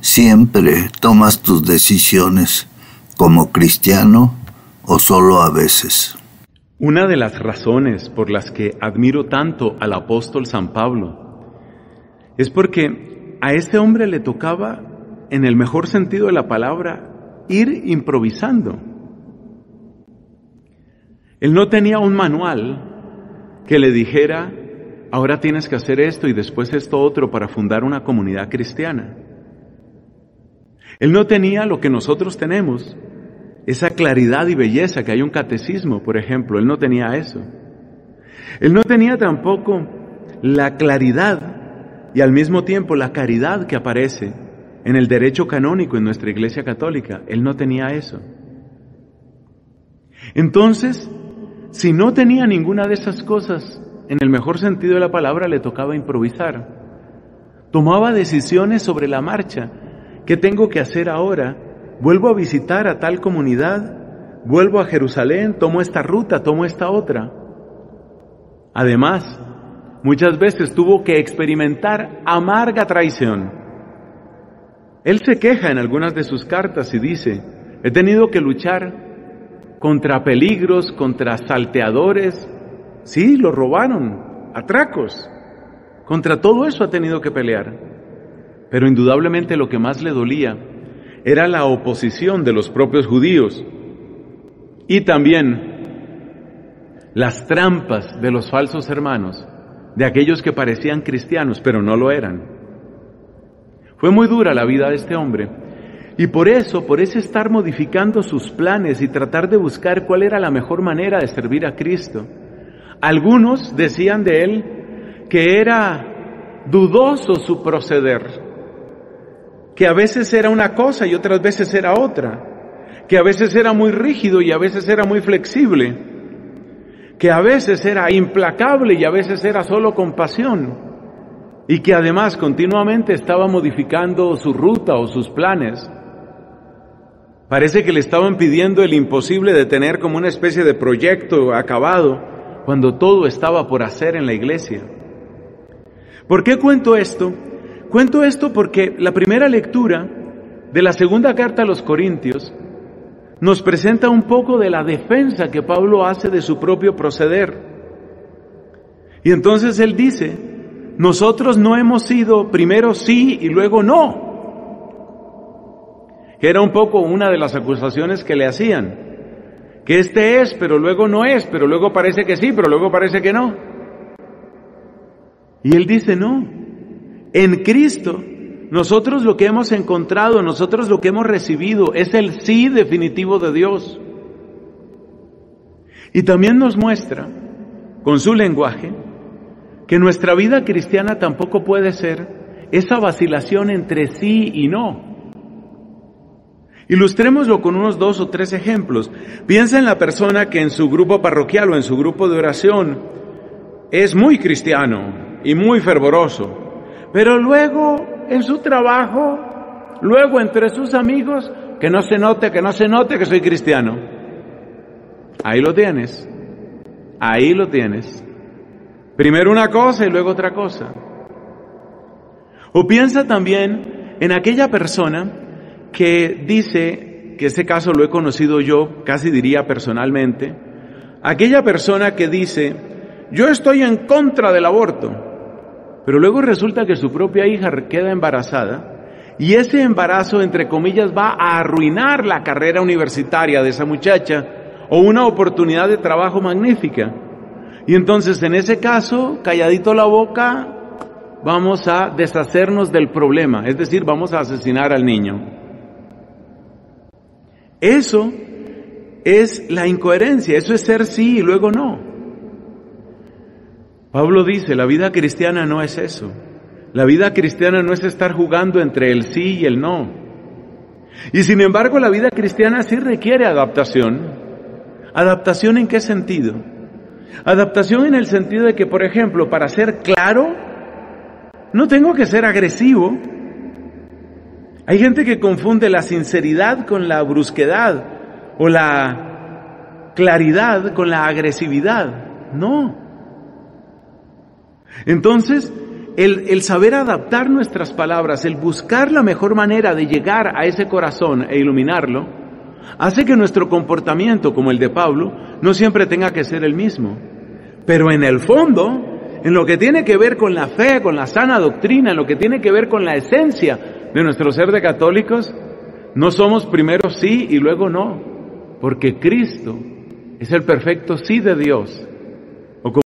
¿Siempre tomas tus decisiones como cristiano o solo a veces? Una de las razones por las que admiro tanto al apóstol San Pablo es porque a este hombre le tocaba, en el mejor sentido de la palabra, ir improvisando. Él no tenía un manual que le dijera, ahora tienes que hacer esto y después esto otro para fundar una comunidad cristiana. Él no tenía lo que nosotros tenemos, esa claridad y belleza que hay un catecismo, por ejemplo. Él no tenía eso. Él no tenía tampoco la claridad y al mismo tiempo la caridad que aparece en el derecho canónico en nuestra Iglesia Católica. Él no tenía eso. Entonces, si no tenía ninguna de esas cosas, en el mejor sentido de la palabra, le tocaba improvisar. Tomaba decisiones sobre la marcha. ¿Qué tengo que hacer ahora? ¿Vuelvo a visitar a tal comunidad? ¿Vuelvo a Jerusalén? ¿Tomo esta ruta? ¿Tomo esta otra? Además, muchas veces tuvo que experimentar amarga traición. Él se queja en algunas de sus cartas y dice, he tenido que luchar contra peligros, contra salteadores. Sí, lo robaron, atracos. Contra todo eso ha tenido que pelear. Pero indudablemente lo que más le dolía era la oposición de los propios judíos y también las trampas de los falsos hermanos, de aquellos que parecían cristianos pero no lo eran. Fue muy dura la vida de este hombre y por ese estar modificando sus planes y tratar de buscar cuál era la mejor manera de servir a Cristo, algunos decían de él que era dudoso su proceder, que a veces era una cosa y otras veces era otra, que a veces era muy rígido y a veces era muy flexible, que a veces era implacable y a veces era solo compasión, y que además continuamente estaba modificando su ruta o sus planes. Parece que le estaban pidiendo el imposible de tener como una especie de proyecto acabado cuando todo estaba por hacer en la iglesia. ¿Por qué cuento esto? Cuento esto porque la primera lectura de la segunda carta a los Corintios nos presenta un poco de la defensa que Pablo hace de su propio proceder. Y entonces él dice, nosotros no hemos sido primero sí y luego no. Que era un poco una de las acusaciones que le hacían. Que este es, pero luego no es, pero luego parece que sí, pero luego parece que no. Y él dice, no. En Cristo, nosotros lo que hemos encontrado, nosotros lo que hemos recibido es el sí definitivo de Dios. Y también nos muestra, con su lenguaje, que nuestra vida cristiana tampoco puede ser esa vacilación entre sí y no. Ilustrémoslo con unos 2 o 3 ejemplos. Piensa en la persona que en su grupo parroquial o en su grupo de oración es muy cristiano y muy fervoroso. Pero luego en su trabajo, luego entre sus amigos, que no se note que soy cristiano. Ahí lo tienes. Primero una cosa y luego otra cosa. O piensa también en aquella persona que dice, que ese caso lo he conocido yo, casi diría personalmente, aquella persona que dice, yo estoy en contra del aborto. Pero luego resulta que su propia hija queda embarazada y ese embarazo, entre comillas, va a arruinar la carrera universitaria de esa muchacha o una oportunidad de trabajo magnífica. Y entonces, en ese caso, calladito la boca, vamos a deshacernos del problema, es decir, vamos a asesinar al niño. Eso es la incoherencia, eso es ser sí y luego no. Pablo dice, la vida cristiana no es eso. La vida cristiana no es estar jugando entre el sí y el no. Y sin embargo, la vida cristiana sí requiere adaptación. ¿Adaptación en qué sentido? Adaptación en el sentido de que, por ejemplo, para ser claro, no tengo que ser agresivo. Hay gente que confunde la sinceridad con la brusquedad o la claridad con la agresividad. No. Entonces, el saber adaptar nuestras palabras, el buscar la mejor manera de llegar a ese corazón e iluminarlo, hace que nuestro comportamiento, como el de Pablo, no siempre tenga que ser el mismo. Pero en el fondo, en lo que tiene que ver con la fe, con la sana doctrina, en lo que tiene que ver con la esencia de nuestro ser de católicos, no somos primero sí y luego no, porque Cristo es el perfecto sí de Dios